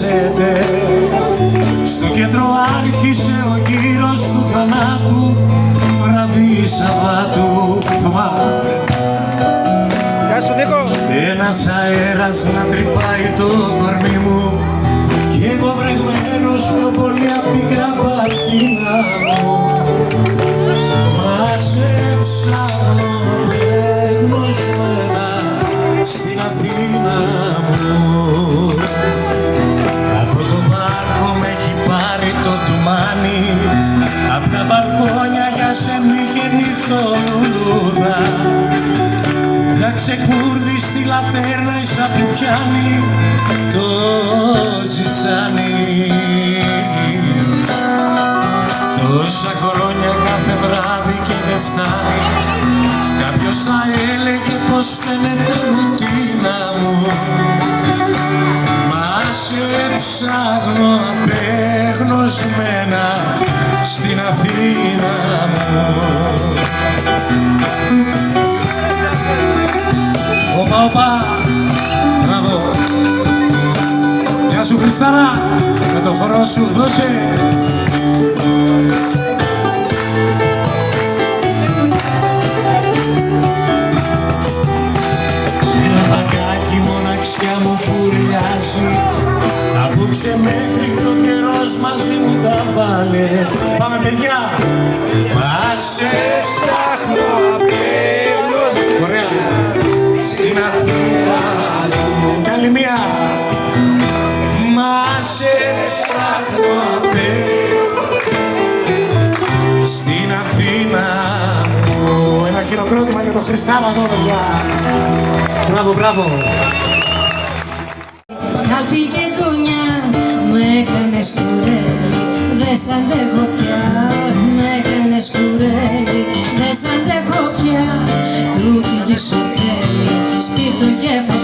χώνεται. Στο κέντρο άρχισε ο γύρος του θανάτου, βραδύ Σαββάτου. Θυμάμαι ένας αέρας να τρυπάει το κορμί μου κι εγώ βρεγμένος πιο πολύ απ' την κραπατίνα μου. Μάζεψα γνωσμένα στην Αθήνα μου. Από το μπάρκο με έχει πάρει το τουμάνι, απ' τα μπαλκόνια για σεμνή και νυχτολούδα. Να ξεκούρδει στη λατέρνα ίσα που πιάνει το τσιτσάνι. Τόσα χρόνια κάθε βράδυ και δεν φτάνει, κάποιος θα έλεγε πως φαίνεται ρουτίνα μου. Μα σε ψάχνω απεγνωσμένα στην Αθήνα μου. Όπα, όπα, μπράβο. Γεια σου Χριστάρα, με το χορό σου δώσε. Σε ένα μπαγκάκι μοναξιά μου κουρλιάζει, απόψε μέχρι το καιρός μαζί μου τα βάλε. Πάμε παιδιά. Μα σε ψάχνω απέλος. Ωραία. Στην Αθήνα μου. Καλή μία. Μα σε ψάχνω στην Αθήνα μου. Ένα χειροκρότημα για το Χριστάρα εδώ παιδιά. Μπράβο, μπράβο. Καλπή και τουνιά μου έκανες κουρέλι, δεν σ' αντέχω πια. Μου έκανες κουρέλι, δεν σ' αντέχω πια. Τούτη γη σου θέλει σπίρτο και φωτιά.